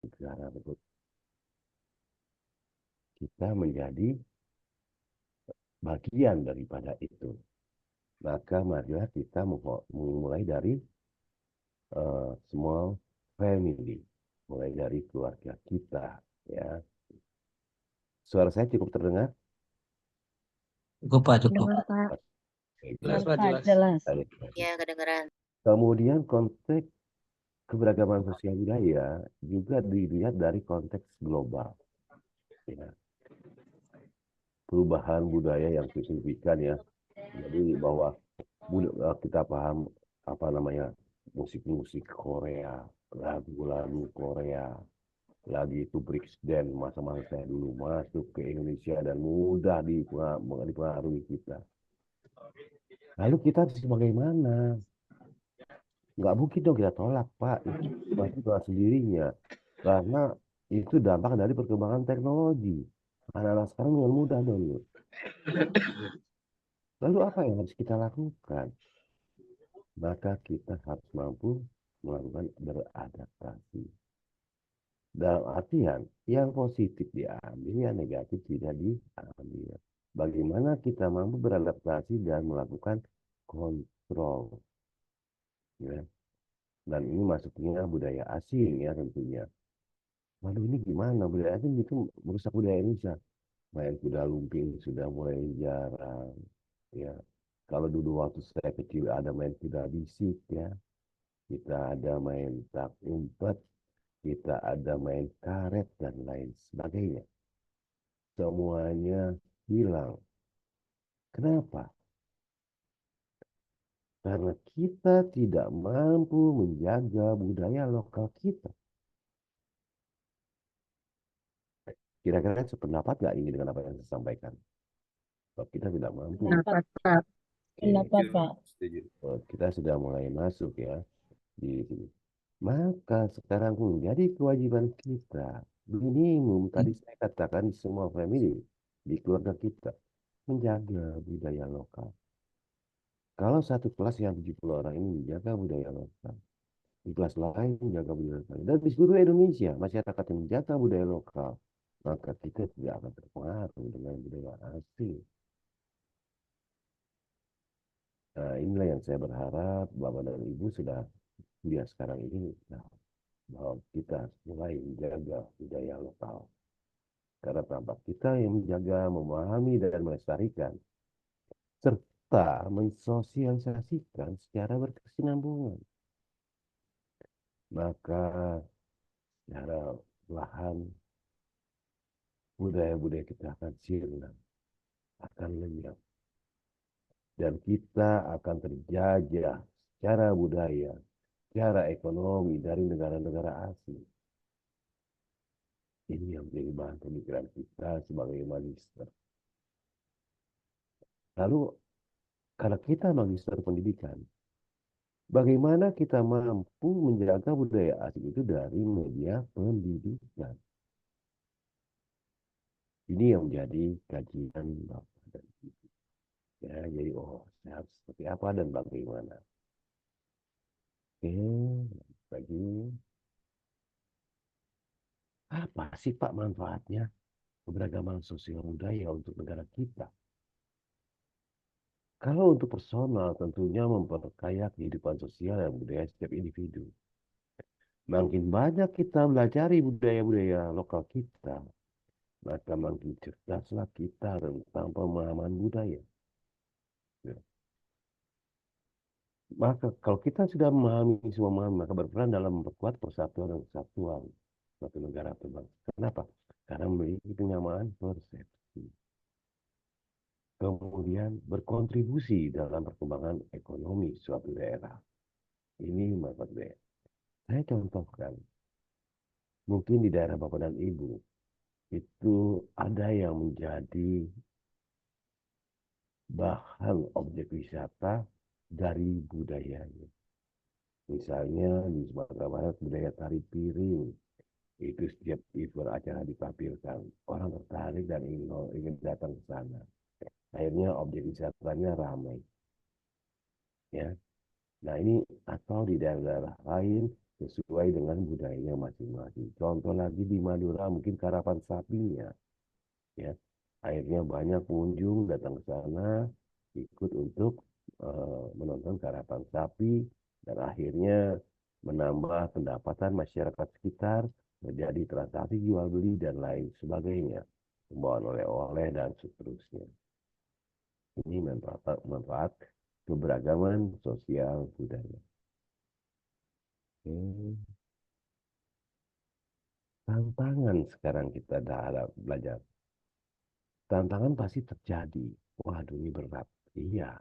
negara tersebut. Kita menjadi bagian daripada itu. Maka marilah kita memulai dari small family, mulai dari keluarga kita, ya. Suara saya cukup terdengar? Cukup Pak, cukup. Dengar Pak. Oke, Jelas jelas. Pak, jelas. Ya, kedengeran. Kemudian konteks keberagaman sosial budaya juga dilihat dari konteks global, ya. Perubahan budaya yang signifikan, ya. Jadi bahwa kita paham apa namanya musik-musik Korea, lagu-lagu Korea, lagi itu breakdance masa-masa saya dulu masuk ke Indonesia dan mudah dipengaruhi kita. Lalu kita harus bagaimana? Nggak mungkin dong kita tolak, Pak. Itu pasti dengan sendirinya. Karena itu dampak dari perkembangan teknologi. Anak-anak sekarang dengan mudah dong. Lalu apa yang harus kita lakukan? Maka kita harus mampu melakukan beradaptasi. Dalam artian, yang positif diambil, yang negatif tidak diambil. Bagaimana kita mampu beradaptasi dan melakukan kontrol, ya. Dan ini masuknya budaya asing, ya, tentunya. Lalu ini gimana? Budaya asing itu merusak budaya Indonesia. Main kuda lumping sudah mulai jarang, ya. Kalau dulu waktu saya kecil ada main kuda bisik, ya. Kita ada main tak umpet, kita ada main karet dan lain sebagainya. Semuanya hilang. Kenapa? Karena kita tidak mampu menjaga budaya lokal kita. Kira-kira sependapat nggak ini dengan apa yang saya sampaikan? Kalau kita tidak mampu. Pendapat Pak. Oke, Pendapat Pak. kita sudah mulai masuk, ya, di sini. Maka sekarang menjadi kewajiban kita, minimum tadi saya katakan di semua family, di keluarga kita, menjaga budaya lokal. Kalau satu kelas yang 70 orang ini menjaga budaya lokal, di kelas lain menjaga budaya lokal, dan di seluruh Indonesia masyarakat yang menjaga budaya lokal, maka kita tidak akan terpengaruh dengan budaya asing. Nah, inilah yang saya berharap Bapak dan Ibu sudah lihat sekarang ini, nah, bahwa kita mulai menjaga budaya lokal. Karena tampak kita yang menjaga, memahami, dan melestarikan, serta mensosialisasikan secara berkesinambungan. Maka secara perlahan budaya-budaya kita akan sirna, akan lenyap. Dan kita akan terjajah secara budaya, secara ekonomi dari negara-negara asing. Ini yang menjadi bahan pemikiran kita sebagai magister. Lalu, karena kita magister pendidikan, bagaimana kita mampu menjaga budaya asing itu dari media pendidikan? Ini yang menjadi kajian Bapak dan Ibu. Ya, jadi saya harus seperti apa dan bagaimana? Oke, bagi apa sih Pak manfaatnya keberagaman sosial budaya untuk negara kita? Kalau untuk personal tentunya memperkaya kehidupan sosial dan budaya setiap individu. Makin banyak kita belajar budaya-budaya lokal kita, maka makin cerdaslah kita tentang pemahaman budaya. Ya. Maka kalau kita sudah memahami semua maka berperan dalam memperkuat persatuan dan kesatuan suatu negara atau bangsa. Kenapa? Karena memiliki penyamaan persepsi. Kemudian berkontribusi dalam perkembangan ekonomi suatu daerah. Ini manfaat daerah. Saya contohkan, mungkin di daerah Bapak dan Ibu, itu ada yang menjadi bahan objek wisata dari budayanya. Misalnya di Sumatera Barat budaya tari piring, itu setiap event acara ditampilkan, orang tertarik dan ingin datang ke sana. Akhirnya objek wisatanya ramai, ya. Nah ini atau di daerah-daerah lain sesuai dengan budayanya masing-masing. Contoh lagi di Madura mungkin karapan sapinya, ya. Akhirnya banyak pengunjung datang ke sana ikut untuk menonton karapan sapi dan akhirnya menambah pendapatan masyarakat sekitar, menjadi transaksi jual beli dan lain sebagainya, pembawaan oleh-oleh dan seterusnya. Ini manfaat keberagaman sosial budaya. Oke. Tantangan sekarang kita dalam belajar. Tantangan pasti terjadi. Waduh, ini berat. Iya,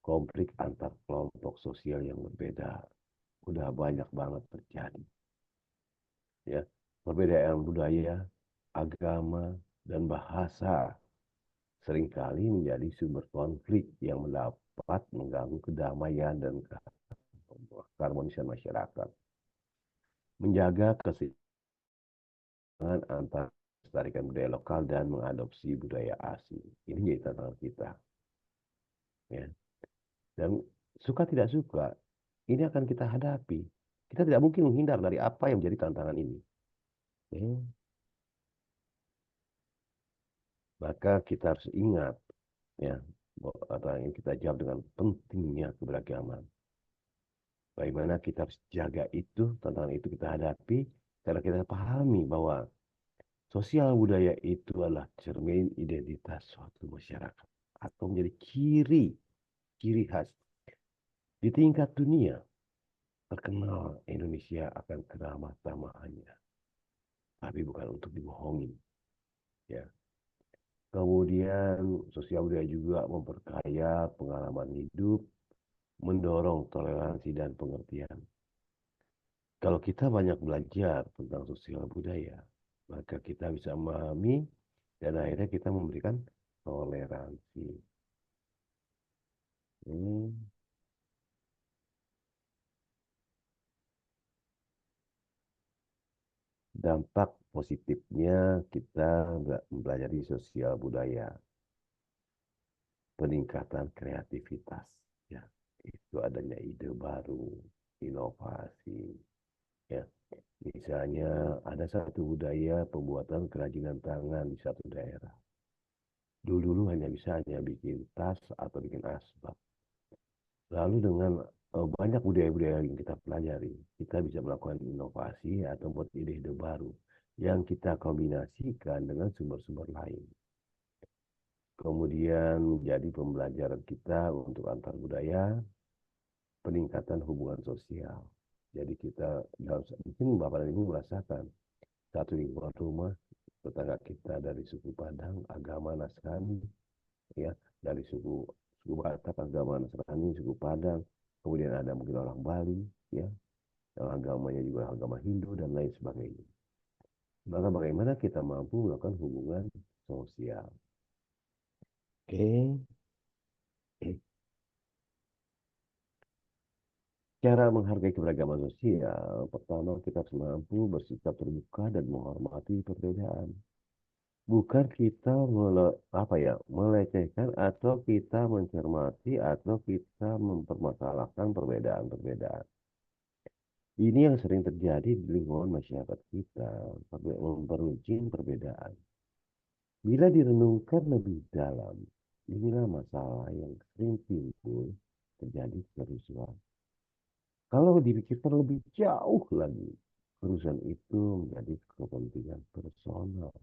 konflik antar kelompok sosial yang berbeda udah banyak banget terjadi. Ya, perbedaan budaya, agama, dan bahasa seringkali menjadi sumber konflik yang mendapat mengganggu kedamaian dan keharmonisan masyarakat. Menjaga keseimbangan antara melestarikan budaya lokal dan mengadopsi budaya asing. Ini jadi tantangan kita. Ya. Dan suka tidak suka, ini akan kita hadapi. Kita tidak mungkin menghindar dari apa yang menjadi tantangan ini. Ya. Maka kita harus ingat, ya, bahwa yang kita jawab dengan pentingnya keberagaman. Bagaimana kita harus jaga itu, tantangan itu kita hadapi, karena kita pahami bahwa sosial budaya itu adalah cermin identitas suatu masyarakat atau menjadi ciri khas. Di tingkat dunia, terkenal Indonesia akan keramah tamahannya, tapi bukan untuk dibohongi. Ya. Kemudian sosial budaya juga memperkaya pengalaman hidup, mendorong toleransi dan pengertian. Kalau kita banyak belajar tentang sosial budaya, maka kita bisa memahami dan akhirnya kita memberikan toleransi. Hmm. Dampak positifnya kita mempelajari sosial budaya, peningkatan kreativitas, ya, itu adanya ide baru, inovasi, ya. Misalnya ada satu budaya pembuatan kerajinan tangan di satu daerah. Dulu-dulu hanya bikin tas atau bikin asbak. Lalu dengan banyak budaya-budaya yang kita pelajari, kita bisa melakukan inovasi atau buat ide-ide baru yang kita kombinasikan dengan sumber-sumber lain. Kemudian menjadi pembelajaran kita untuk antar budaya, peningkatan hubungan sosial. Jadi kita mungkin Bapak dan Ibu merasakan satu lingkungan rumah tetangga kita dari suku Padang, agama Nasrani, ya, dari suku Batak, agama Nasrani, suku Padang, kemudian ada mungkin orang Bali, ya, yang agamanya juga agama Hindu dan lain sebagainya. Maka bagaimana kita mampu melakukan hubungan sosial? Oke. Cara menghargai keberagaman sosial, pertama kita harus mampu bersikap terbuka dan menghormati perbedaan. Bukan kita melecehkan atau kita mencermati atau kita mempermasalahkan perbedaan-perbedaan. Ini yang sering terjadi di lingkungan masyarakat kita, memperuncing perbedaan. Bila direnungkan lebih dalam, inilah masalah yang sering timbul terjadi kerusuhan. Kalau dipikirkan lebih jauh lagi, kerusuhan itu menjadi kepentingan personal.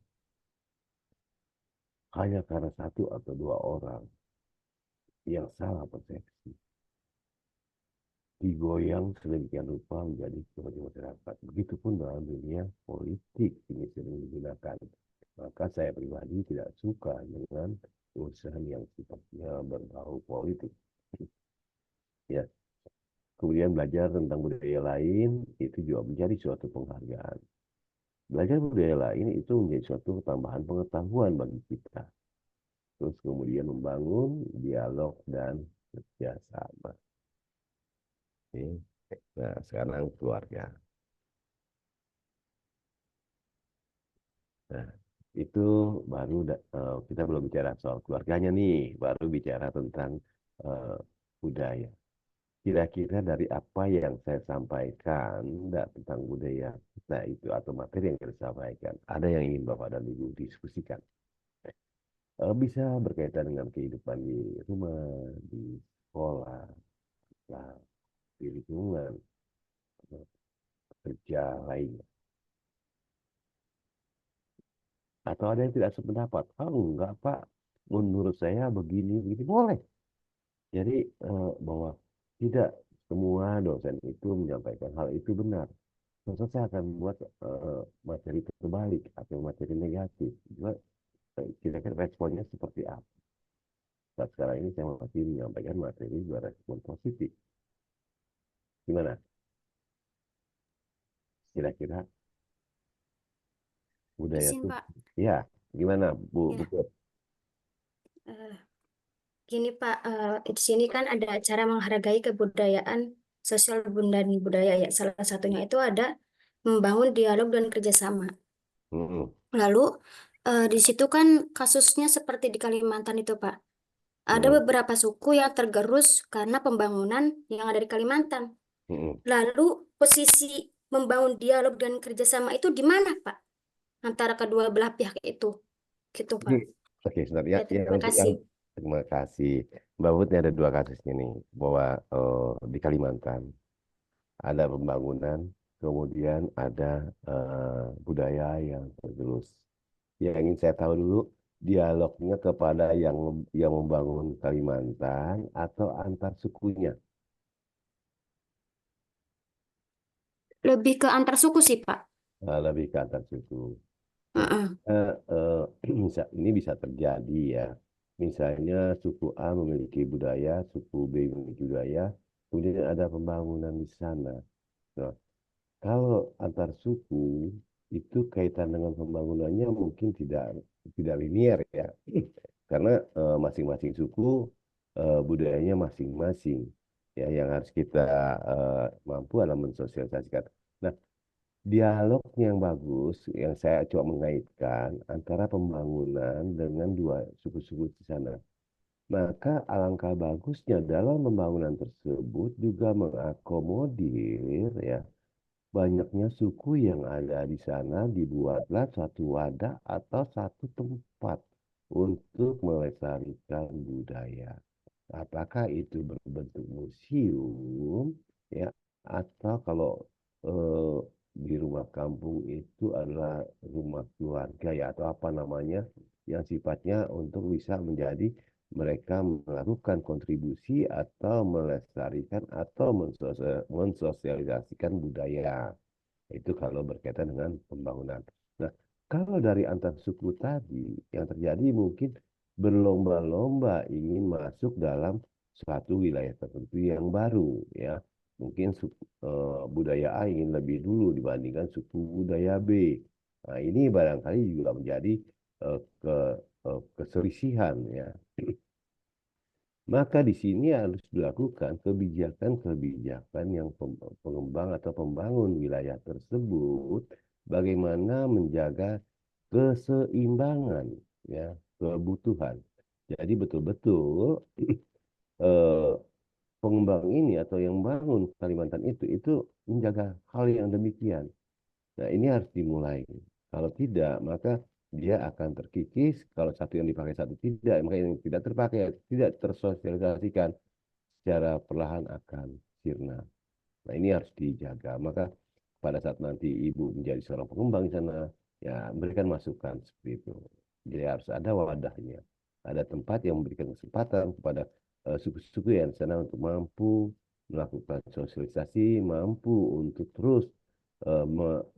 Hanya karena satu atau dua orang yang salah persepsi, digoyang sedemikian rupa menjadi kepentingan masyarakat. Begitupun dalam dunia politik ini sering digunakan. Maka saya pribadi tidak suka dengan urusan yang sifatnya berbau politik. Ya, kemudian belajar tentang budaya lain itu juga menjadi suatu penghargaan. Belajar budaya lain itu menjadi suatu tambahan pengetahuan bagi kita. Terus kemudian membangun dialog dan kerjasama. Oke. Nah, sekarang keluarga. Nah, itu baru kita belum bicara soal keluarganya nih, baru bicara tentang uh, budaya. kira-kira dari apa yang saya sampaikan tentang budaya kita itu atau materi yang kita sampaikan, ada yang ingin Bapak dan Ibu diskusikan. Bisa berkaitan dengan kehidupan di rumah, di sekolah, lah, di lingkungan, eh, kerja lainnya. Atau ada yang tidak sependapat. Oh enggak Pak, menurut saya begini, begini. Boleh. Jadi bahwa tidak semua dosen itu menyampaikan hal itu benar. Tentu saya akan buat materi terbalik atau materi negatif. Juga kira-kira responnya seperti apa. Saat sekarang ini saya masih menyampaikan materi berespon positif. Gimana? Kira-kira budaya Izin itu. Pak, Ya, gimana Bu ya Putut? eh, gini Pak, di sini kan ada cara menghargai kebudayaan sosial dan budaya ya. Salah satunya itu ada membangun dialog dan kerjasama. Hmm, Lalu di situ kan kasusnya seperti di Kalimantan itu Pak. Ada hmm, beberapa suku yang tergerus karena pembangunan yang ada di Kalimantan. hmm. Lalu posisi membangun dialog dan kerjasama itu di mana Pak? Antara kedua belah pihak itu, gitu Oke, Pak. oke, sebentar. Ya, Ya yang terima untuk yang kasih. terima kasih. Mbak Putut, ini ada dua kasusnya nih, bahwa di Kalimantan ada pembangunan, kemudian ada budaya yang tergerus. Yang ingin saya tahu dulu, dialognya kepada yang membangun Kalimantan atau antar sukunya. Lebih ke antar suku sih Pak. Lebih ke antar suku. Jadi Heeh. ini bisa terjadi ya. Misalnya suku A memiliki budaya, suku B memiliki budaya, kemudian ada pembangunan di sana. Nah, kalau antar suku itu kaitan dengan pembangunannya mungkin tidak linear ya, karena masing-masing suku budayanya masing-masing ya yang harus kita mampu dalam mensosialisasikan. Nah, dialog yang bagus yang saya coba mengaitkan antara pembangunan dengan dua suku-suku di sana. Maka alangkah bagusnya dalam pembangunan tersebut juga mengakomodir ya banyaknya suku yang ada di sana, dibuatlah satu wadah atau satu tempat untuk melestarikan budaya. Apakah itu berbentuk museum ya atau kalau eh, di rumah kampung itu adalah rumah keluarga ya atau apa namanya yang sifatnya untuk bisa menjadi mereka melakukan kontribusi atau melestarikan atau mensosialisasikan budaya. Itu kalau berkaitan dengan pembangunan. Nah, kalau dari antar suku tadi, yang terjadi mungkin berlomba-lomba ingin masuk dalam suatu wilayah tertentu yang baru, ya. Mungkin budaya A ingin lebih dulu dibandingkan suku budaya B. Nah, ini barangkali juga menjadi keselisihan, ya. Maka di sini harus dilakukan kebijakan-kebijakan yang pengembang atau pembangun wilayah tersebut, bagaimana menjaga keseimbangan ya kebutuhan. Jadi betul-betul eh, pengembang ini atau yang bangun Kalimantan itu menjaga hal yang demikian. Nah, ini harus dimulai. Kalau tidak, maka dia akan terkikis. Kalau satu yang dipakai, satu tidak, maka yang tidak terpakai, tidak tersosialisasikan secara perlahan akan sirna. Nah, ini harus dijaga. Maka pada saat nanti ibu menjadi seorang pengembang di sana, ya berikan masukan seperti itu. Jadi harus ada wadahnya. Ada tempat yang memberikan kesempatan kepada suku-suku yang di sana untuk mampu melakukan sosialisasi, mampu untuk terus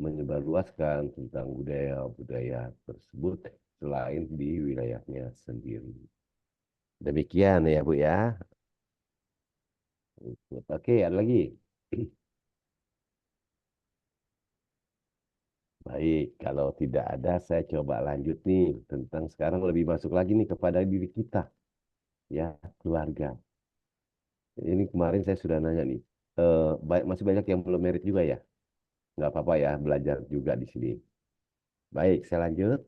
menyebarluaskan tentang budaya-budaya tersebut selain di wilayahnya sendiri. Demikian ya Bu ya. Oke, ada lagi. Baik, kalau tidak ada, saya coba lanjut nih tentang sekarang lebih masuk lagi nih kepada diri kita, ya, keluarga. Ini kemarin saya sudah nanya nih, masih banyak yang belum merit juga ya? Nggak apa-apa ya, belajar juga di sini. Baik, saya lanjut.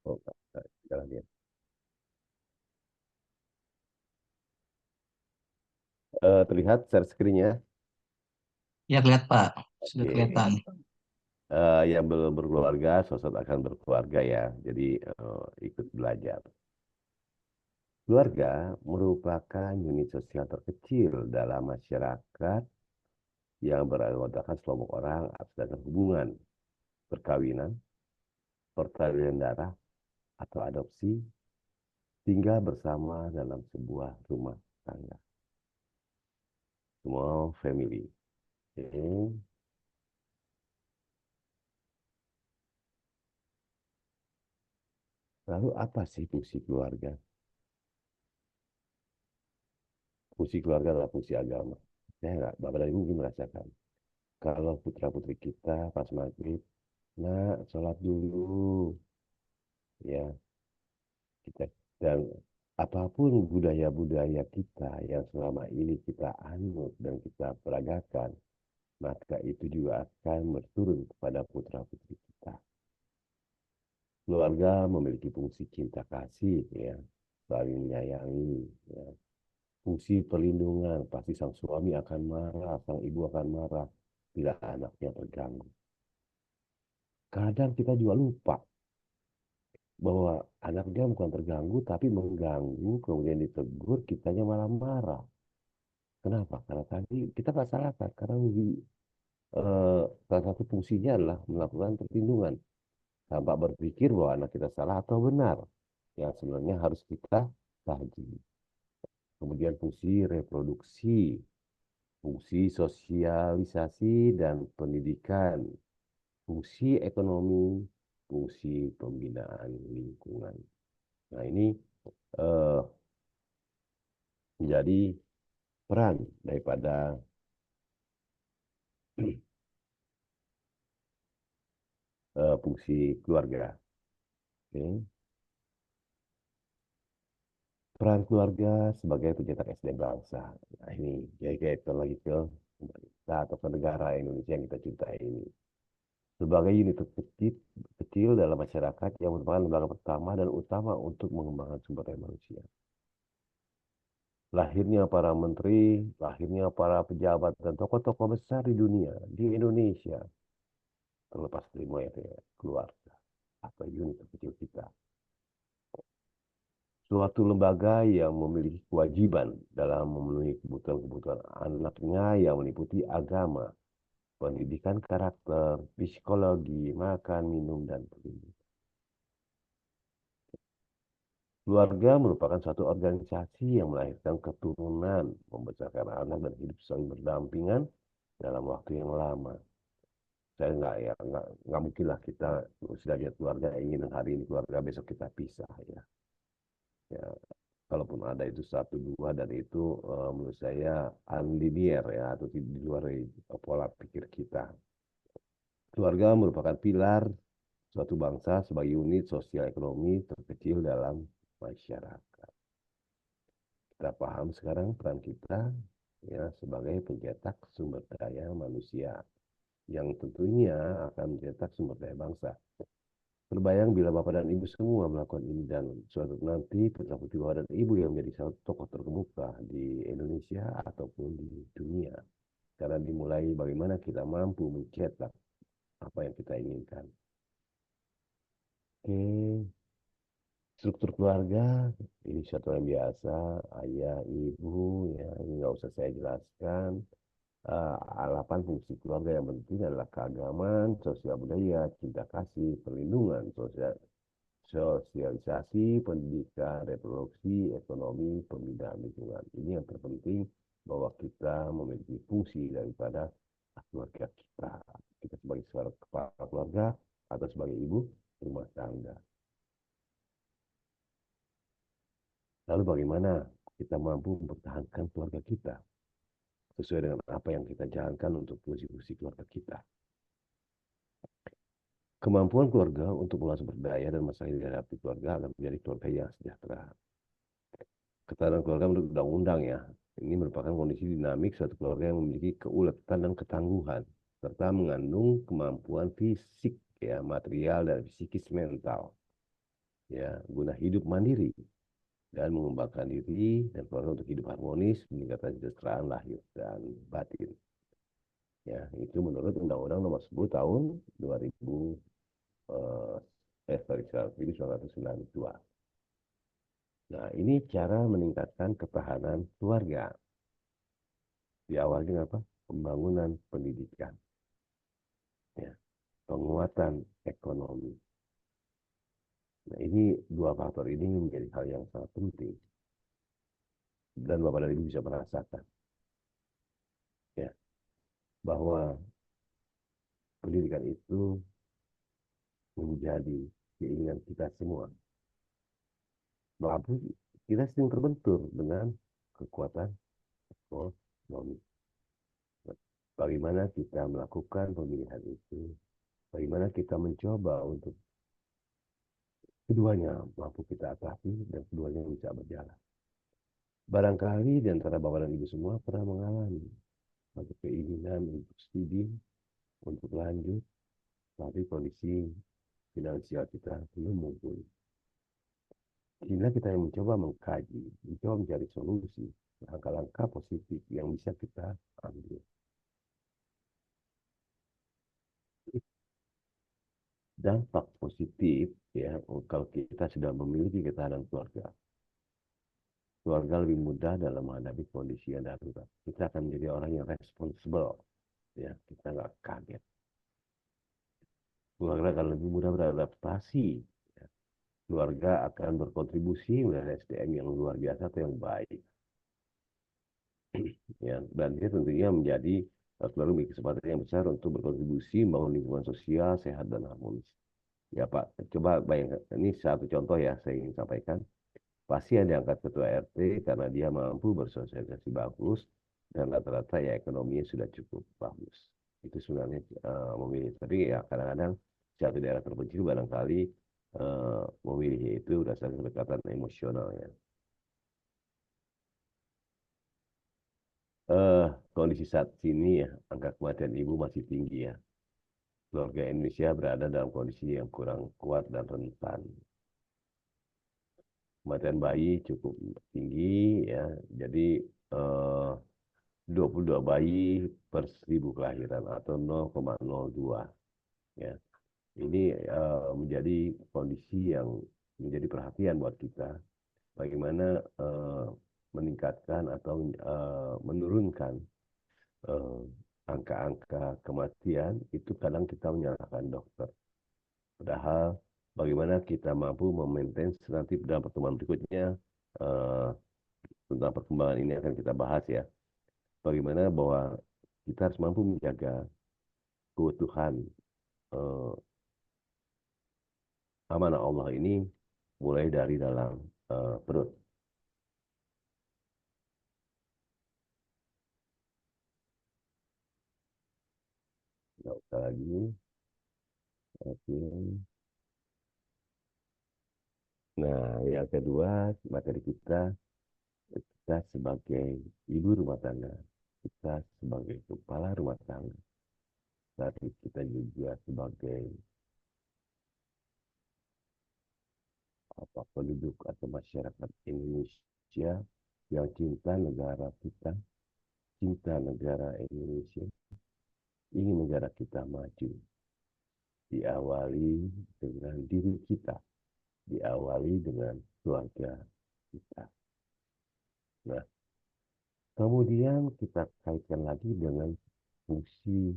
Oh, jangan lihat. Terlihat share screen-nya. Ya, kelihatan Pak. Sudah Oke. kelihatan. Yang belum berkeluarga, sosok akan berkeluarga ya. Jadi ikut belajar. Keluarga merupakan unit sosial terkecil dalam masyarakat yang beranggotakan sekelompok orang atas hubungan perkawinan, perkawinan darah, atau adopsi, tinggal bersama dalam sebuah rumah tangga. Small family. Oke. Lalu apa sih fungsi keluarga? Fungsi keluarga adalah fungsi agama. Saya nggak, Bapak dan Ibu mungkin merasakan. Kalau putra-putri kita pas maghrib, nak sholat dulu, ya kita, dan apapun budaya-budaya kita yang selama ini kita anut dan kita peragakan, maka itu juga akan berturun kepada putra-putri kita. Keluarga memiliki fungsi cinta kasih, ya, saling menyayangi, ya. Fungsi perlindungan, pasti sang suami akan marah, sang ibu akan marah bila anaknya terganggu. Kadang kita juga lupa bahwa anaknya bukan terganggu, tapi mengganggu, kemudian ditegur, kitanya malah marah. Kenapa? Karena tadi kita nggak salahkan, karena salah satu fungsinya adalah melakukan perlindungan, tanpa berpikir bahwa anak kita salah atau benar, yang sebenarnya harus kita kaji. Kemudian fungsi reproduksi, fungsi sosialisasi dan pendidikan, fungsi ekonomi, fungsi pembinaan lingkungan. Nah, ini eh, menjadi peran daripada fungsi keluarga. Oke. Peran keluarga sebagai pencetak SDM bangsa. Nah, ini kaitan lagi ke pemerintah atau ke negara Indonesia yang kita cintai ini. Sebagai unit kecil, kecil dalam masyarakat yang merupakan lembaga pertama dan utama untuk mengembangkan sumber daya manusia. Lahirnya para menteri, lahirnya para pejabat dan tokoh-tokoh besar di dunia, di Indonesia, terlepas dari keluarga atau unit kecil kita. Suatu lembaga yang memiliki kewajiban dalam memenuhi kebutuhan-kebutuhan anaknya yang meliputi agama, pendidikan karakter, psikologi, makan, minum, dan perlindungan. Keluarga merupakan suatu organisasi yang melahirkan keturunan, membesarkan anak dan hidup saling berdampingan dalam waktu yang lama. Saya nggak mungkin lah kita sudah lihat keluarga ingin hari ini keluarga besok kita pisah ya. Ya, kalaupun ada itu satu dua dan itu menurut saya unlinear ya atau di luar pola pikir kita. Keluarga merupakan pilar suatu bangsa sebagai unit sosial ekonomi terkecil dalam masyarakat. Kita paham sekarang peran kita ya sebagai pencetak sumber daya manusia yang tentunya akan mencetak sumber daya bangsa. Terbayang bila Bapak dan Ibu semua melakukan ini dan suatu nanti putra-putri Bapak dan Ibu yang menjadi salah satu tokoh terkemuka di Indonesia ataupun di dunia. Karena dimulai bagaimana kita mampu mencetak apa yang kita inginkan. Oke, struktur keluarga ini suatu yang biasa, ayah, ibu, ya ini nggak usah saya jelaskan. Alapan fungsi keluarga yang penting adalah keagamaan, sosial budaya, cinta kasih, perlindungan, sosialisasi, pendidikan, reproduksi, ekonomi, pembinaan lingkungan. Ini yang terpenting bahwa kita memiliki fungsi daripada keluarga kita. Kita sebagai kepala keluarga atau sebagai ibu rumah tangga. Lalu bagaimana kita mampu mempertahankan keluarga kita sesuai dengan apa yang kita jalankan untuk fungsi-fungsi keluarga kita. Kemampuan keluarga untuk mengolah sumber daya dan masalah yang dihadapi keluarga akan menjadi keluarga yang sejahtera. Ketahanan keluarga menurut undang-undang ya, ini merupakan kondisi dinamik suatu keluarga yang memiliki keuletan dan ketangguhan, serta mengandung kemampuan fisik, ya, material dan psikis mental. ya, guna hidup mandiri dan mengembangkan diri dan keluarga untuk hidup harmonis, meningkatkan kesejahteraan lahir dan batin. Ya, itu menurut Undang-Undang Nomor 10 Tahun 1992. Nah, ini cara meningkatkan ketahanan keluarga. Diawali dengan apa? Pembangunan pendidikan, ya, penguatan ekonomi. Nah, ini dua faktor ini menjadi hal yang sangat penting. Dan Bapak dan Ibu bisa merasakan, ya, bahwa pendidikan itu menjadi keinginan kita semua. Mampu kita sering terbentur dengan kekuatan ekonomi. Bagaimana kita melakukan pemilihan itu? Bagaimana kita mencoba untuk keduanya mampu kita atasi dan keduanya bisa berjalan. Barangkali di antara Bapak dan Ibu semua pernah mengalami satu keinginan untuk studi, untuk lanjut, tapi kondisi finansial kita belum mumpuni. Sehingga kita yang mencoba mengkaji, mencoba mencari solusi, langkah-langkah positif yang bisa kita ambil. Dampak positif, ya, kalau kita sudah memiliki ketahanan keluarga. Keluarga lebih mudah dalam menghadapi kondisi yang darurat. Kita akan menjadi orang yang responsible, ya, kita nggak kaget. Keluarga akan lebih mudah beradaptasi. Ya. Keluarga akan berkontribusi menjadi SDM yang luar biasa atau yang baik. Ya, dan dia tentunya menjadi selalu memiliki kesempatan yang besar untuk berkontribusi membangun lingkungan sosial sehat dan harmonis. Ya Pak, coba bayangkan, ini satu contoh ya saya ingin sampaikan. Pasti yang diangkat ketua RT karena dia mampu bersosialisasi bagus dan rata-rata ya ekonominya sudah cukup bagus. Itu sebenarnya memilih. Tapi ya kadang-kadang satu daerah terpencil barangkali memilihnya itu berdasarkan kedekatan emosional ya. Kondisi saat ini ya, angka kematian ibu masih tinggi ya. Keluarga Indonesia berada dalam kondisi yang kurang kuat dan rentan. Kematian bayi cukup tinggi ya. Jadi 22 bayi per 1000 kelahiran atau 0,02 ya. Ini menjadi kondisi yang menjadi perhatian buat kita. Bagaimana meningkatkan atau menurunkan angka-angka kematian itu kadang kita menyalahkan dokter. Padahal bagaimana kita mampu memaintain nanti dalam pertemuan berikutnya tentang perkembangan ini akan kita bahas ya. Bagaimana bahwa kita harus mampu menjaga keutuhan amanah Allah ini mulai dari dalam perut. Tidak usah lagi. Oke. Nah, yang kedua, materi kita sebagai ibu rumah tangga, kita sebagai kepala rumah tangga, tapi kita juga sebagai penduduk atau masyarakat Indonesia yang cinta negara kita, cinta negara Indonesia, ingin negara kita maju. Diawali dengan diri kita, diawali dengan keluarga kita. Nah, kemudian kita kaitkan lagi dengan fungsi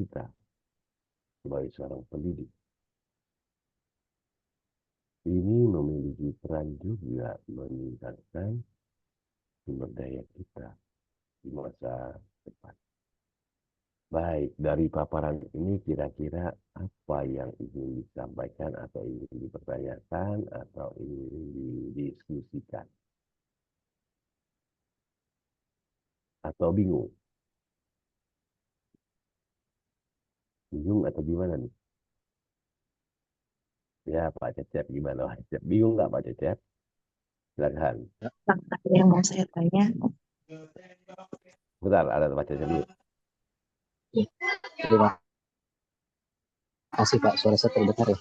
kita sebagai seorang pendidik. Ini memiliki peran juga meningkatkan sumber daya kita di masa depan. Baik, dari paparan ini kira-kira apa yang ingin disampaikan atau ingin dipertanyakan atau ingin didiskusikan? Atau bingung? Bingung atau gimana nih? Ya Pak Cecep gimana Pak Cecep? Bingung nggak Pak Cecep? Silakan. Yang mau saya tanya, Bentar, ada Pak Cecep dulu. terima kasih Pak, suara saya terdengar ya.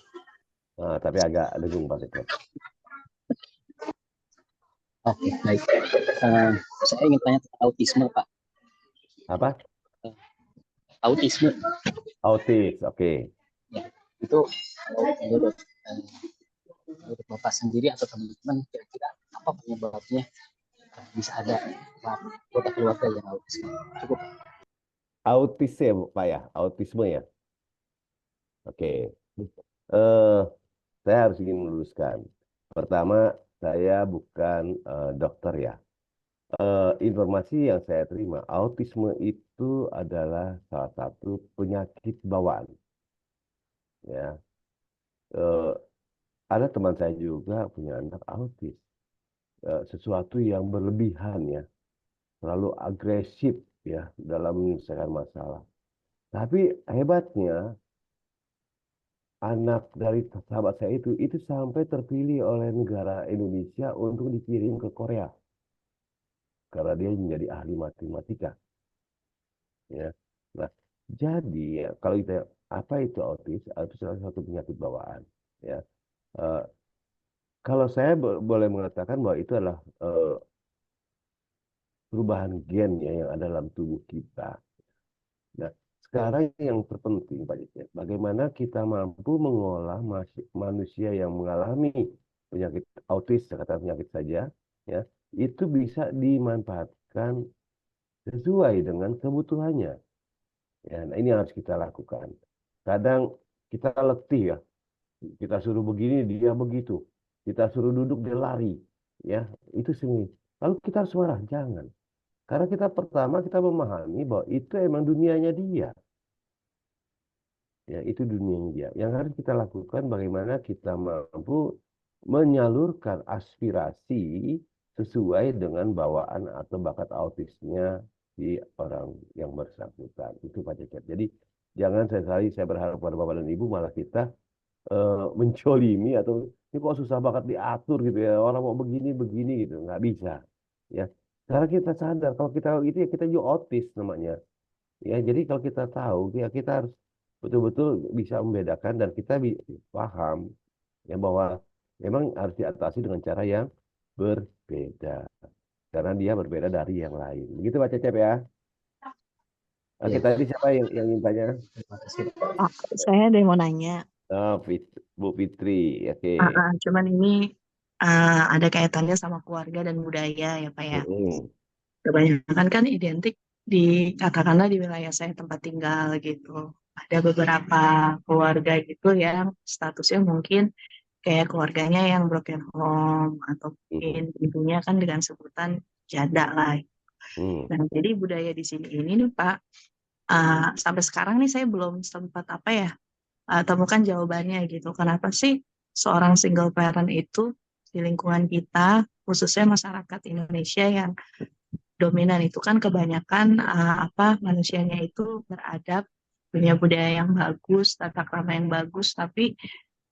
Tapi agak dengung Pak Cecep. Oke, baik. Saya ingin tanya tentang autisme, Pak. Apa? Autisme, Autis, oke. ya, itu menurut, menurut Bapak sendiri atau teman-teman, kira-kira apa penyebabnya bisa ada anggota keluarga yang autisme? Cukup. Autisme Pak ya, autisme ya. Oke. Eh, saya harus ingin meluruskan. Pertama, saya bukan dokter ya. Informasi yang saya terima, autisme itu adalah salah satu penyakit bawaan. Ya, Eh, ada teman saya juga punya anak autis. Sesuatu yang berlebihan ya, terlalu agresif ya dalam menyelesaikan masalah. Tapi hebatnya anak dari sahabat saya itu sampai terpilih oleh negara Indonesia untuk dikirim ke Korea karena dia menjadi ahli matematika. Ya. Nah, jadi ya, kalau kita apa itu autis? Autis adalah satu penyakit bawaan. Ya. Eh, Kalau saya boleh mengatakan bahwa itu adalah perubahan gen ya yang ada dalam tubuh kita. Nah, sekarang yang terpenting Pak Cecep, bagaimana kita mampu mengolah manusia yang mengalami penyakit autis, kata penyakit saja, ya, itu bisa dimanfaatkan sesuai dengan kebutuhannya. Ya, nah ini yang harus kita lakukan. Kadang kita letih ya, kita suruh begini dia begitu, kita suruh duduk dia lari, ya itu seni. Lalu kita harus marah, jangan. Karena kita pertama kita memahami bahwa itu emang dunianya dia. Ya, itu dunianya dia. Yang harus kita lakukan bagaimana kita mampu menyalurkan aspirasi sesuai dengan bawaan atau bakat autisnya di orang yang bersangkutan. Itu Pak Cecep. Jadi jangan sekali saya berharap pada Bapak dan Ibu malah kita mencolimi atau ini kok susah banget diatur gitu ya. Orang mau begini begini gitu, nggak bisa. Ya. Karena kita sadar kalau kita itu ya kita juga autis namanya. Ya, jadi kalau kita tahu ya kita harus betul-betul bisa membedakan dan kita paham ya bahwa memang harus diatasi dengan cara yang berbeda karena dia berbeda dari yang lain. Begitu Pak Cecep ya. Oke, Ya, tadi siapa yang ingin tanya? terima kasih. Oh, saya ada yang mau nanya. Oh, Bu Fitri. Oke. Cuman ini ada kaitannya sama keluarga dan budaya ya Pak ya. Mm-mm. Kebanyakan kan identik di katakanlah di wilayah saya tempat tinggal gitu. Ada beberapa keluarga gitu yang statusnya mungkin kayak keluarganya yang broken home atau mungkin Mm-mm. ibunya kan dengan sebutan janda lah. Mm. Nah, jadi budaya di sini ini nih Pak, sampai sekarang nih saya belum sempat apa ya temukan jawabannya gitu. Kenapa sih seorang single parent itu di lingkungan kita, khususnya masyarakat Indonesia yang dominan itu kan kebanyakan apa manusianya itu beradab, punya budaya yang bagus, tata krama yang bagus, tapi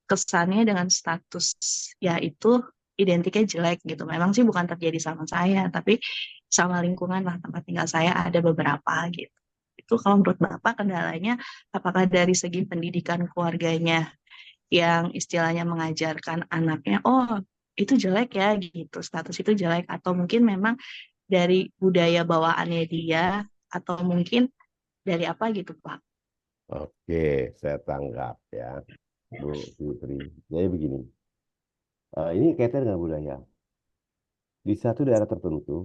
kesannya dengan status ya itu identiknya jelek gitu. Memang sih bukan terjadi sama saya, tapi sama lingkungan lah tempat tinggal saya ada beberapa gitu. Itu kalau menurut Bapak kendalanya apakah dari segi pendidikan keluarganya yang istilahnya mengajarkan anaknya, oh itu jelek ya gitu, status itu jelek, atau mungkin memang dari budaya bawaannya dia, atau mungkin dari apa gitu Pak? Oke, saya tanggap ya, Bu Fitri. Jadi begini, ini kaitan dengan budaya. Di satu daerah tertentu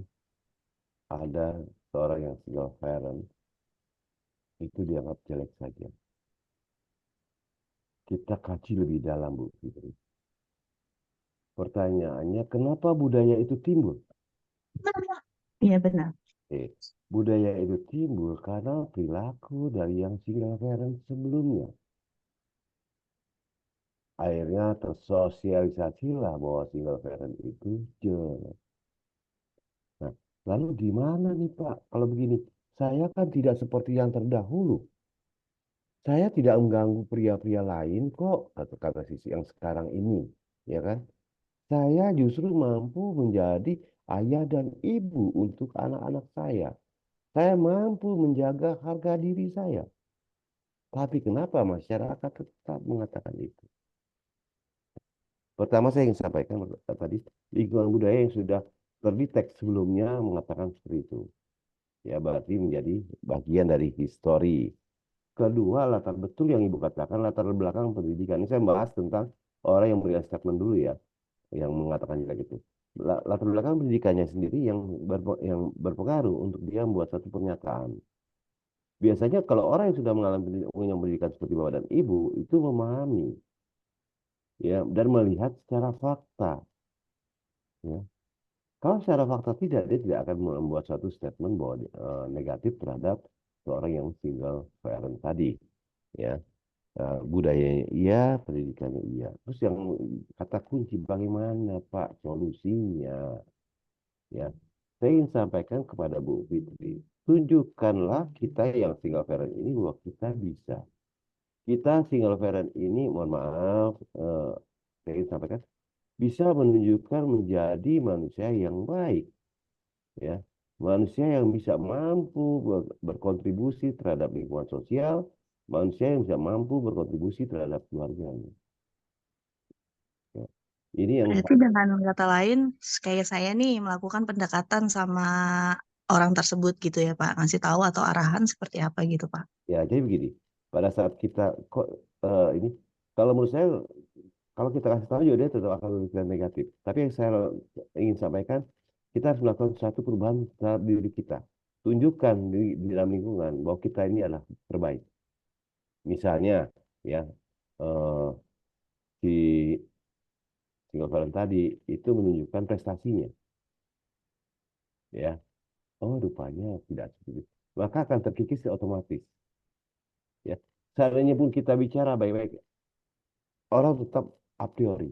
ada seorang yang single parent itu dianggap jelek saja. Kita kaji lebih dalam, Bu Fitri. Pertanyaannya, kenapa budaya itu timbul? Iya benar. Budaya itu timbul karena perilaku dari yang single parent sebelumnya. Akhirnya tersosialisasilah bahwa single parent itu jelek. Nah, lalu gimana nih Pak? Kalau begini, saya kan tidak seperti yang terdahulu. Saya tidak mengganggu pria-pria lain kok, kata sisi yang sekarang ini, ya kan? Saya justru mampu menjadi ayah dan ibu untuk anak-anak saya. Saya mampu menjaga harga diri saya. Tapi kenapa masyarakat tetap mengatakan itu? Pertama saya ingin sampaikan tadi lingkungan budaya yang sudah terdetek sebelumnya mengatakan seperti itu. Ya berarti menjadi bagian dari histori. Kedua, latar betul yang Ibu katakan, latar belakang pendidikan. Ini saya bahas tentang orang yang memberikan statement dulu ya, yang mengatakan juga gitu. Latar belakang pendidikannya sendiri yang berpengaruh untuk dia membuat satu pernyataan. Biasanya kalau orang yang sudah mengalami pendidikan seperti Bapak dan Ibu, itu memahami ya dan melihat secara fakta. Ya. Kalau secara fakta tidak, dia tidak akan membuat satu statement bahwa negatif terhadap seorang yang single parent tadi. Ya. Budayanya iya, pendidikannya iya. Terus yang kata kunci bagaimana Pak solusinya? Ya, saya ingin sampaikan kepada Bu Fitri, tunjukkanlah kita yang single parent ini bahwa kita bisa. Kita single parent ini, mohon maaf, saya ingin sampaikan, bisa menunjukkan menjadi manusia yang baik, ya, manusia yang bisa mampu berkontribusi terhadap lingkungan sosial, manusia yang bisa mampu berkontribusi terhadap keluarganya. Ya. Ini yang Berarti dengan kata lain, kayak saya nih melakukan pendekatan sama orang tersebut gitu ya Pak, ngasih tahu atau arahan seperti apa gitu Pak. ya jadi begini. Pada saat kita kok ini, kalau menurut saya kalau kita kasih tahu juga dia tetap akan berpikiran negatif. Tapi yang saya ingin sampaikan, kita harus melakukan suatu perubahan terhadap diri kita. Tunjukkan di dalam lingkungan bahwa kita ini adalah terbaik. Misalnya, ya eh, si single parent tadi itu menunjukkan prestasinya, ya. Oh, rupanya tidak seperti itu. Maka akan terkikis otomatis, ya. Seandainya pun kita bicara baik-baik, orang tetap a priori.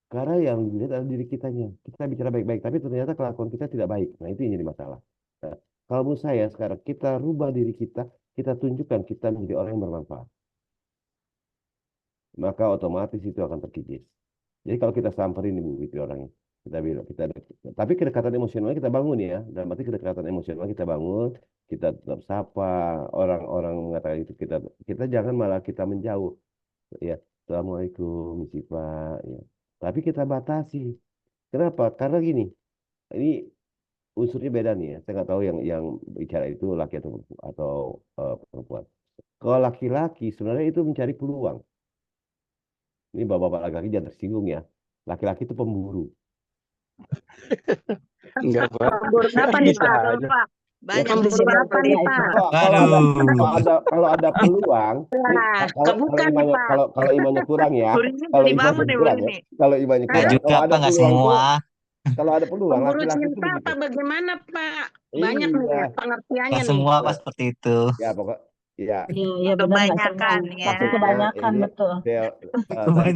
Karena yang dilihat adalah diri kitanya. Kita bicara baik-baik, tapi ternyata kelakuan kita tidak baik. Nah, itu yang jadi masalah. Nah, kalau menurut saya sekarang kita rubah diri kita tunjukkan kita menjadi orang yang bermanfaat. Maka otomatis itu akan terkikis. Jadi kalau kita samperin Ibu Fitri orangnya, kita bilang tapi kedekatan emosional kita bangun ya. Dalam arti kedekatan emosional kita bangun, kita tetap sapa orang-orang mengatakan itu kita jangan malah kita menjauh. Ya, Assalamualaikum, misi Pak. Ya. Tapi kita batasi. Kenapa? Karena gini, ini unsurnya beda nih ya. Saya nggak tahu yang bicara itu laki atau perempuan. Kalau laki-laki sebenarnya itu mencari peluang. Ini bapak-bapak laki-laki jangan tersinggung ya. Laki-laki itu pemburu. Enggak, Pak. Pemburu apa nih Pak? Bisa Tuh, aja. Pak. Ya, Banyak di sini apa nih Pak? kalau ada peluang, Nah, kebuka nih Pak. kalau imannya kurang ya, Burinya kalau mau dibangun imannya nih kurang ya, ini. kalau imannya Nggak kurang, juga Pak, nggak semua. kalau ada peluang Pemburu laki-laki itu cinta begitu. apa bagaimana Pak? Banyak nih Iya, pengertiannya Nggak nih. semua Pak seperti itu. ya pokok, ya. Iya benar nggak Kebanyakan semua, ya. tapi kebanyakan Ini betul. tadi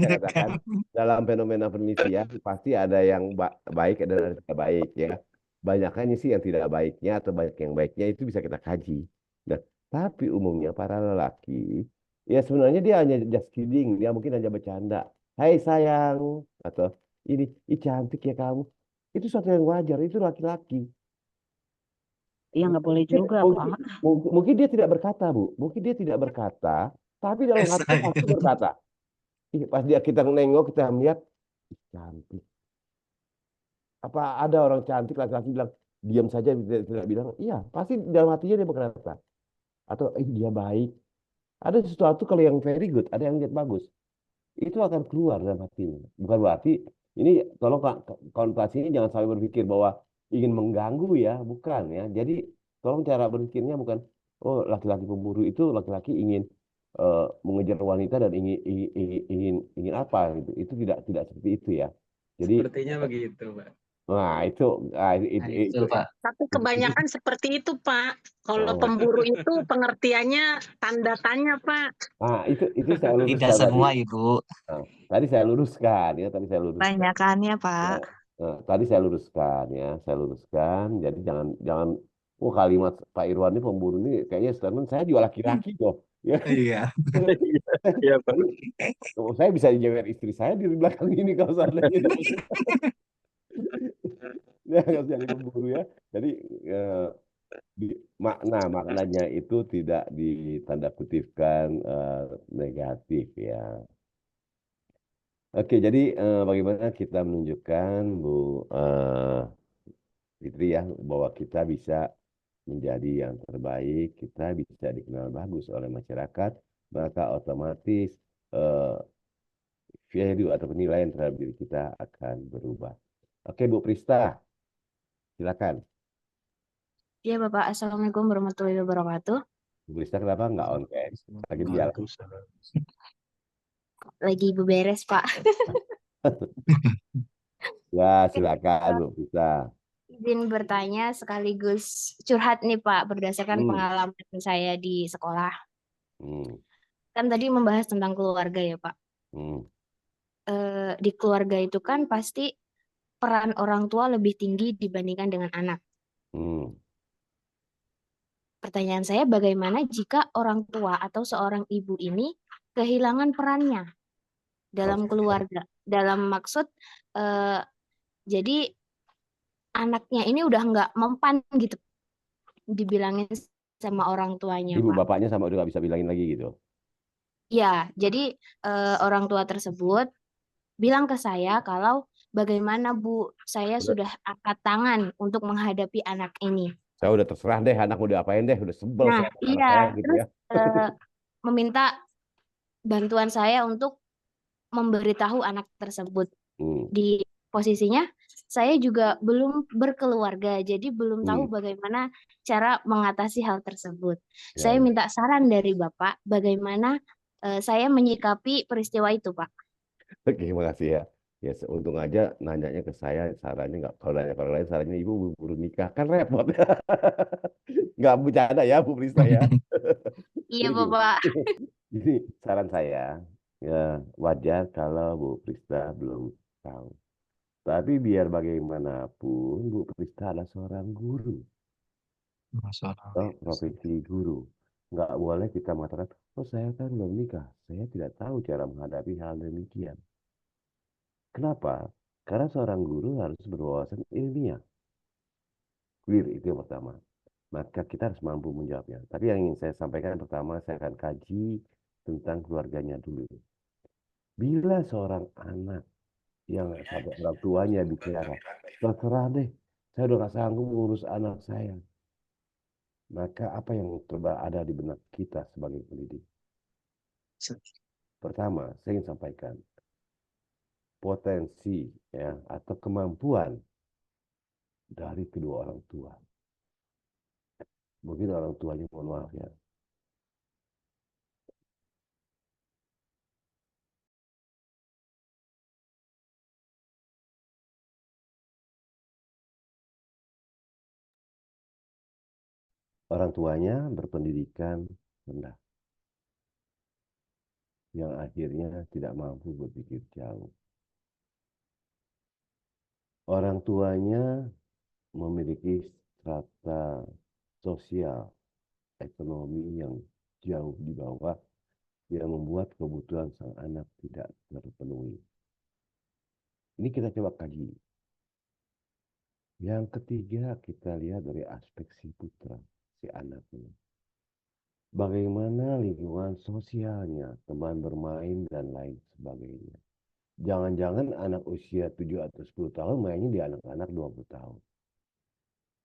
saya katakan dalam fenomena penelitian pasti ada yang baik dan ada yang tidak baik ya. Banyaknya sih yang tidak baiknya atau banyak yang baiknya itu bisa kita kaji. Nah, tapi umumnya para lelaki ya sebenarnya dia hanya just kidding, dia mungkin hanya bercanda. Hai sayang atau ini, ih cantik ya kamu. Itu suatu yang wajar, itu laki-laki. Iya nggak boleh juga Mungkin, Pak. mungkin dia tidak berkata, Bu. Mungkin dia tidak berkata, tapi dalam hati pasti berkata. Pas kita nengok, kita melihat, "Ih, cantik. Apa ada orang cantik laki-laki bilang, diam saja, tidak bilang, iya, pasti dalam hatinya dia berkata. Atau, dia baik. Ada sesuatu kalau yang very good, ada yang lihat bagus. Itu akan keluar dalam hatinya. Bukan berarti, ini tolong konotasinya jangan sampai berpikir bahwa ingin mengganggu ya, bukan ya. Jadi tolong cara berpikirnya bukan, oh laki-laki pemburu itu laki-laki ingin mengejar wanita dan ingin apa gitu. Itu tidak seperti itu ya. Jadi Sepertinya begitu, Pak. nah itu Nah, itu Pak. Tapi kebanyakan seperti itu Pak. Kalau Oh. pemburu itu pengertiannya tanda tanya Pak. Nah itu saya luruskan Tidak semua tadi. Ibu. Nah, tadi saya luruskan ya, tadi saya luruskan. Banyakannya Pak. Nah, tadi saya luruskan ya, saya luruskan. Jadi jangan kalimat Pak Irwan ini pemburu ini kayaknya statement saya juga laki-laki kok. Ya. Iya. Iya, Pak. Saya bisa dijewer istri saya di belakang ini kalau seandainya. Ya, nggak usah pemburu ya. Jadi maknanya itu tidak ditanda kutipkan negatif ya. Oke, jadi bagaimana kita menunjukkan Bu Fitri ya bahwa kita bisa menjadi yang terbaik, kita bisa dikenal bagus oleh masyarakat, maka otomatis eh, value atau penilaian terhadap diri kita akan berubah. Oke, Bu Prista, silakan. Ya Bapak, Assalamualaikum warahmatullahi wabarakatuh. Bu Prista kenapa nggak on cam? Lagi di jalan. Lagi beberes Pak. Ya, silakan Bu Prista. Izin bertanya sekaligus curhat nih Pak, berdasarkan Hmm, pengalaman saya di sekolah. hmm, Kan tadi membahas tentang keluarga ya Pak. hmm, Di keluarga itu kan pasti peran orang tua lebih tinggi dibandingkan dengan anak. hmm. Pertanyaan saya, bagaimana jika orang tua atau seorang ibu ini kehilangan perannya dalam Oke. keluarga? Dalam maksud, eh, jadi anaknya ini udah nggak mempan gitu, dibilangin sama orang tuanya, Ibu Pak. bapaknya sama udah nggak bisa bilangin lagi gitu. Ya, jadi orang tua tersebut bilang ke saya kalau bagaimana Bu, saya Udah, sudah angkat tangan untuk menghadapi anak ini. saya udah terserah deh, anak udah apain deh, udah sebel Nah, saya sama anak iya, saya gitu terus ya. meminta bantuan saya untuk memberitahu anak tersebut. Hmm, Di posisinya, saya juga belum berkeluarga, jadi belum tahu hmm, bagaimana cara mengatasi hal tersebut. ya, Saya ya. minta saran dari Bapak, bagaimana saya menyikapi peristiwa itu, Pak. Oke, makasih ya. Ya, untung aja nanyanya ke saya, sarannya nggak, kalau nanya ke orang lain, sarannya ibu buru nikah, kan repot. Nggak bercanda ya, Bu Prista ya. Iya, Jadi gini, Bapak. jadi saran saya, ya wajar kalau Bu Prista belum tahu. Tapi biar bagaimanapun, Bu Prista adalah seorang guru, atau profesi guru. Nggak boleh kita mengatakan, oh saya kan belum nikah, saya tidak tahu cara menghadapi hal demikian. Kenapa? Karena seorang guru harus berwawasan ilmiah. Clear, itu yang pertama. Maka kita harus mampu menjawabnya. Tapi yang ingin saya sampaikan pertama, saya akan kaji tentang keluarganya dulu. Bila seorang anak yang sampai orang tuanya bicara, terserah deh, saya udah gak sanggup mengurus anak saya. Maka apa yang coba ada di benak kita sebagai pendidik? Pertama, saya ingin sampaikan potensi ya atau kemampuan dari kedua orang tua. Mungkin orang tuanya mohon maaf ya, orang tuanya berpendidikan rendah, yang akhirnya tidak mampu berpikir jauh. Orang tuanya memiliki strata sosial, ekonomi yang jauh di bawah, yang membuat kebutuhan sang anak tidak terpenuhi. Ini kita coba kaji. Yang ketiga, kita lihat dari aspek si putra, si anaknya. Bagaimana lingkungan sosialnya, teman bermain, dan lain sebagainya. Jangan-jangan anak usia 7 atau 10 tahun mainnya di anak-anak 20 tahun.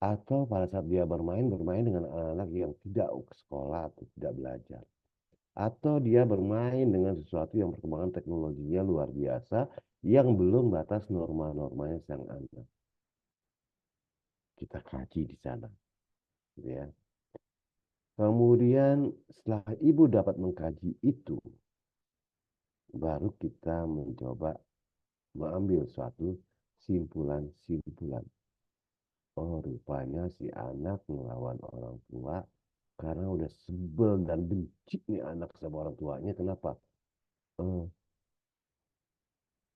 Atau pada saat dia bermain dengan anak-anak yang tidak ke sekolah atau tidak belajar. Atau dia bermain dengan sesuatu yang perkembangan teknologinya luar biasa yang belum batas norma-normanya sang anak. Kita kaji di sana. Gitu ya. Kemudian setelah ibu dapat mengkaji itu, baru kita mencoba mengambil suatu simpulan-simpulan. Oh, rupanya si anak melawan orang tua karena udah sebel dan benci nih anak sama orang tuanya. Kenapa?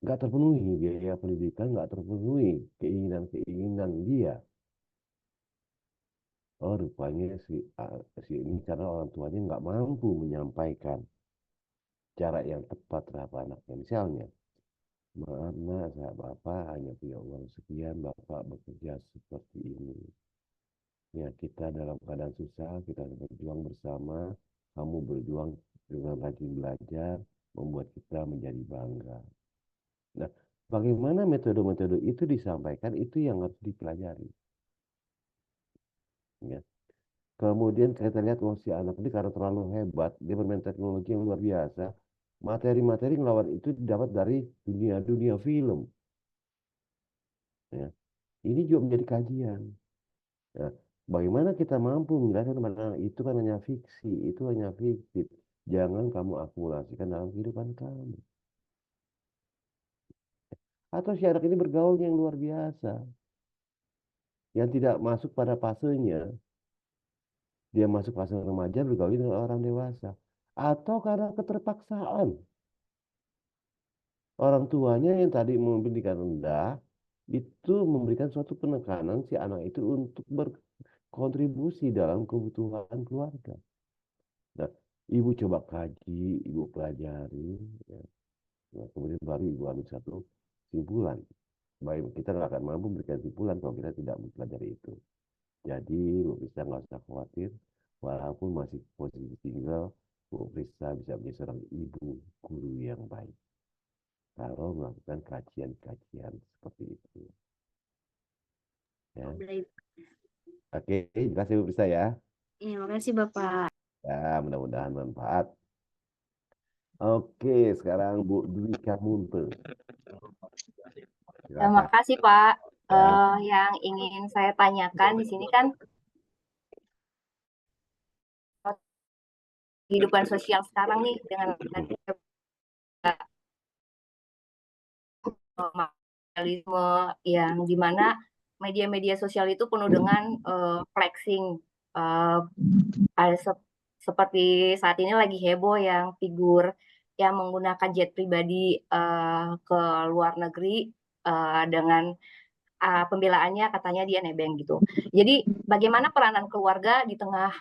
Nggak terpenuhi biaya pendidikan, nggak terpenuhi keinginan-keinginan dia. Oh, rupanya si ini karena orang tuanya nggak mampu menyampaikan cara yang tepat terhadap anaknya. Misalnya, maaf nak, bapak hanya punya uang sekian, bapak bekerja seperti ini. Ya, kita dalam keadaan susah, kita berjuang bersama, kamu berjuang dengan rajin belajar, membuat kita menjadi bangga. Nah, bagaimana metode-metode itu disampaikan itu yang harus dipelajari. Ya. Kemudian kita lihat, oh si anak ini karena terlalu hebat, dia bermain teknologi yang luar biasa. Materi-materi ngelawan itu didapat dari dunia film. Ya. Ini juga menjadi kajian. Ya. Bagaimana kita mampu menjelaskan kepada anak itu kan hanya fiksi, itu hanya fiktif. Jangan kamu akumulasikan dalam kehidupan kamu. Atau si anak ini bergaul yang luar biasa, yang tidak masuk pada fasenya. Dia masuk fase remaja bergaul dengan orang dewasa. Atau karena keterpaksaan. Orang tuanya yang tadi mempendidikan rendah, itu memberikan suatu penekanan si anak itu untuk berkontribusi dalam kebutuhan keluarga. Nah, ibu coba kaji, ibu pelajari, ya. Nah, kemudian baru ibu ambil satu simpulan. Baik, kita nggak akan mampu memberikan simpulan kalau kita tidak mempelajari itu. Jadi, Bu Prista nggak usah khawatir, walaupun masih posisi single, Bu Prista bisa menjadi seorang ibu guru yang baik. Kalau melakukan kajian-kajian seperti itu. Ya. Oke, jelas ya Bu Prista ya. Iya, makasih Bapak. Ya, mudah-mudahan manfaat. Oke, sekarang Bu Dwika Munte. Terima Silakan. kasih Pak. Ya. Yang ingin saya tanyakan di sini kan kehidupan sosial sekarang nih dengan materialisme yang dimana media-media sosial itu penuh dengan flexing. Ada seperti saat ini lagi heboh yang figur yang menggunakan jet pribadi ke luar negeri dengan pembelaannya katanya dia nebeng gitu. Jadi bagaimana peranan keluarga di tengah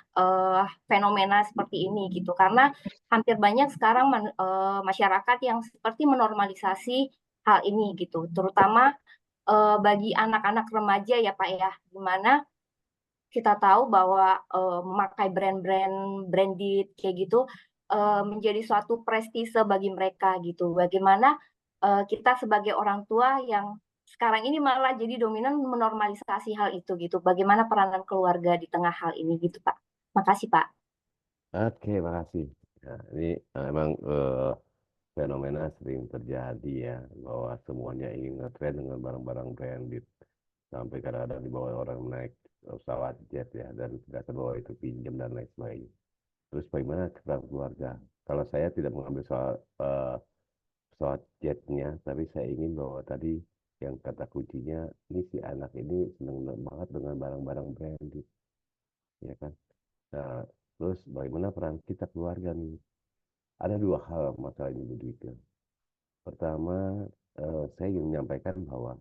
fenomena seperti ini gitu? Karena hampir banyak sekarang masyarakat yang seperti menormalisasi hal ini gitu, terutama bagi anak-anak remaja ya Pak ya, dimana kita tahu bahwa memakai brand-brand branded kayak gitu menjadi suatu prestise bagi mereka gitu. Bagaimana kita sebagai orang tua yang sekarang ini malah jadi dominan menormalisasi hal itu gitu. Bagaimana peranan keluarga di tengah hal ini gitu Pak. Makasih Pak. Oke, makasih. Nah, ini memang fenomena sering terjadi ya, bahwa semuanya ingin ngetren dengan barang-barang branded. Sampai kadang-kadang dibawa orang naik pesawat jet ya, dan tidak tahu bahwa itu pinjam dan lain sebagainya. Terus bagaimana kita keluarga? Kalau saya tidak mengambil soal pesawat jetnya, tapi saya ingin bahwa tadi yang kata kuncinya, ini si anak ini senang banget dengan barang-barang branded, ya kan? Nah, terus bagaimana peran kita keluarga nih? Ada dua hal masalah ini begitu. Pertama, saya ingin menyampaikan bahwa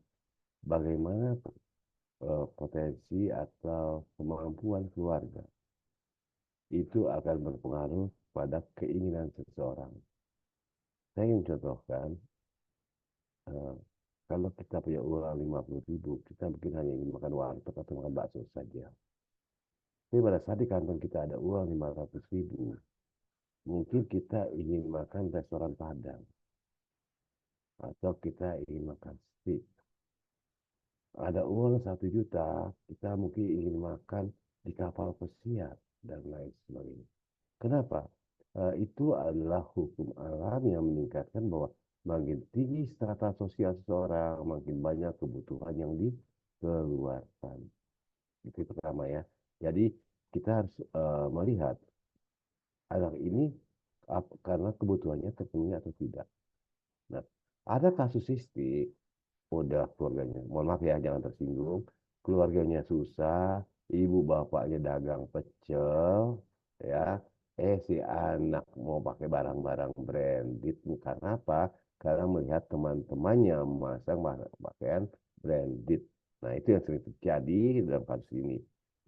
bagaimana potensi atau kemampuan keluarga itu akan berpengaruh pada keinginan seseorang. Saya ingin contohkan, kalau kita punya uang 50.000, kita mungkin hanya ingin makan warteg atau makan bakso saja. Tapi pada saat di kantong kita ada uang 500.000, mungkin kita ingin makan restoran Padang, atau kita ingin makan steak. Ada uang 1 juta, kita mungkin ingin makan di kapal pesiar dan lain sebagainya. Kenapa? Itu adalah hukum alam yang meningkatkan bahwa makin tinggi strata sosial seseorang, makin banyak kebutuhan yang dikeluarkan. Itu pertama ya. Jadi kita harus melihat anak ini karena kebutuhannya terpenuhi atau tidak. Nah, ada kasusistik, udah keluarganya, mohon maaf ya, jangan tersinggung, keluarganya susah, ibu bapaknya dagang pecel, ya, si anak mau pakai barang-barang branded, bukan apa, karena melihat teman-temannya memasang pakaian branded. Nah, itu yang sering terjadi dalam kasus ini.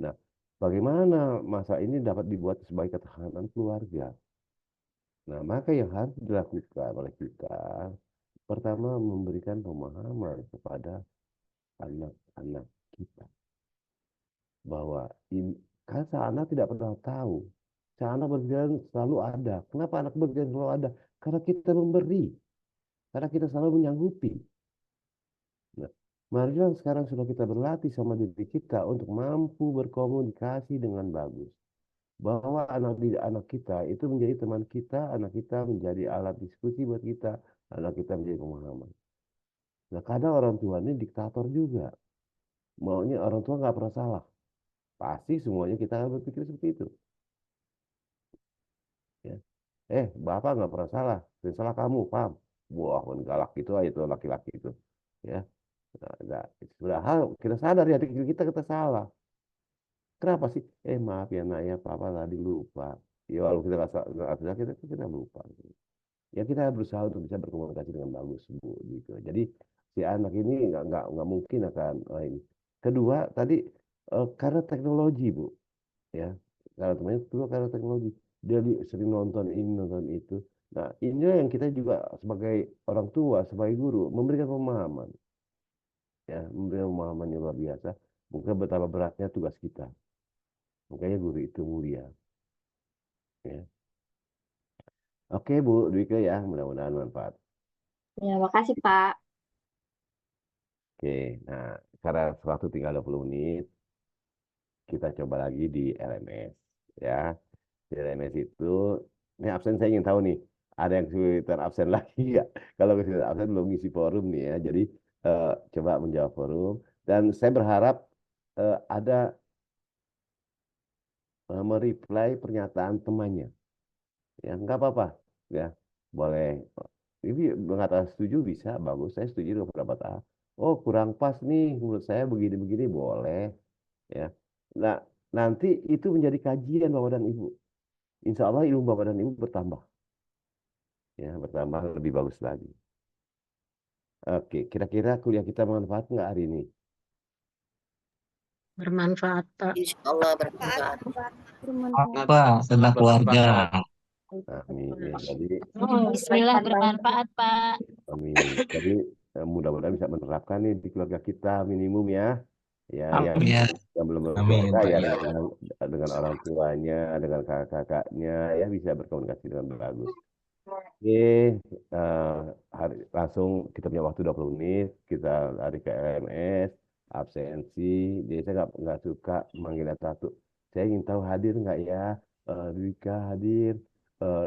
Nah, bagaimana masa ini dapat dibuat sebagai ketahanan keluarga? Nah, maka yang harus dilakukan oleh kita, pertama memberikan pemahaman kepada anak-anak kita bahwa kan anak tidak pernah tahu, anak berjalan selalu ada. Kenapa anak berjalan selalu ada? Karena kita memberi. karena kita selalu menyanggupi. Nah, marilah sekarang sudah kita berlatih sama diri kita untuk mampu berkomunikasi dengan bagus. Bahwa anak kita itu menjadi teman kita, anak kita menjadi alat diskusi buat kita, anak kita menjadi pemahaman. Nah, kadang orang tua ini diktator juga. Maunya orang tua nggak pernah salah. Pasti semuanya kita akan berpikir seperti itu. Ya. Bapak nggak pernah salah. Yang salah kamu, paham? Wah, galak gitu aja itu laki-laki itu. Ya. Nah, padahal kita sadar ya kita salah. Kenapa sih? Maaf ya nak ya, papa tadi lupa. Ya walaupun kita nggak sadar, kita lupa. Ya kita berusaha untuk bisa berkomunikasi dengan bagus, Bu. Gitu. Jadi si anak ini nggak mungkin akan ini. Kedua tadi karena teknologi, Bu. Ya, karena temannya kedua karena teknologi. Dia sering nonton ini nonton itu. Nah ini yang kita juga sebagai orang tua, sebagai guru memberikan pemahaman. Ya, memberikan pemahaman yang luar biasa. Mungkin betapa beratnya tugas kita. Makanya guru itu mulia. Ya. Oke Bu Dwike ya, mudah-mudahan manfaat. Ya, makasih Pak. Oke, nah karena waktu tinggal 20 menit, kita coba lagi di LMS. Ya, di LMS itu, ini absen saya ingin tahu nih, ada yang kesulitan absen lagi ya? Kalau kesulitan absen belum ngisi forum nih ya, jadi coba menjawab forum. Dan saya berharap ada mereply pernyataan temannya. Ya, nggak apa-apa. Ya, boleh. Ini mengatakan setuju bisa, bagus. Saya setuju dengan pendapat A. Oh, kurang pas nih, menurut saya begini-begini boleh. Ya, nah nanti itu menjadi kajian Bapak dan Ibu. Insya Allah ilmu Bapak dan Ibu bertambah. Ya, bertambah lebih bagus lagi. Oke, kira-kira kuliah kita bermanfaat nggak hari ini? Bermanfaat, Pak. Insya Allah bermanfaat. Apa tentang keluarga? Amin. Ya, jadi Bismillah bermanfaat, Pak. amin. Jadi mudah-mudahan bisa menerapkan nih di keluarga kita minimum ya. Ya, Amin. yang belum Amin, berkeluarga Pak, ya ya. dengan orang tuanya, dengan kakak-kakaknya ya bisa berkomunikasi dengan bagus. Oke, langsung kita punya waktu 20 menit, kita lari ke LMS, absensi. Jadi saya nggak suka manggilnya satu. Saya ingin tahu hadir nggak ya, Dwika hadir,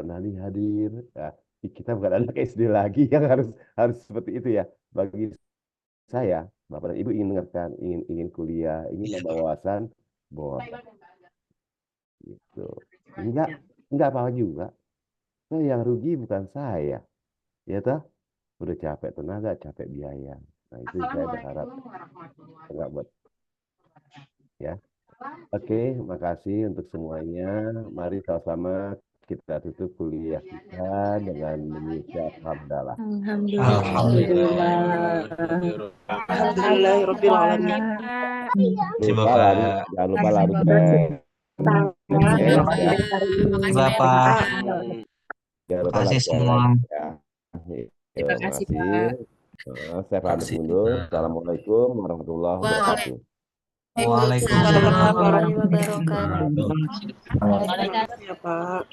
Nani hadir. Nah, kita bukan anak SD lagi yang harus seperti itu ya. Bagi saya, Bapak dan Ibu ingin dengarkan, ingin kuliah, ingin nambah wawasan, boleh. Gitu. Enggak apa-apa juga. Nah, yang rugi bukan saya, ya toh, udah capek tenaga, capek biaya. Nah itu saya berharap enggak buat, ya. Oke, makasih untuk semuanya. Mari sama-sama kita tutup kuliah kita dengan mengucap hamdalah. Alhamdulillahirobbilalamin. Jangan lupa lari teh. Bapak. Terima kasih semua. Terima kasih Pak. Saya pamit dulu. Assalamualaikum warahmatullahi wabarakatuh. Waalaikumsalam warahmatullahi wabarakatuh. Terima kasih ya, Pak.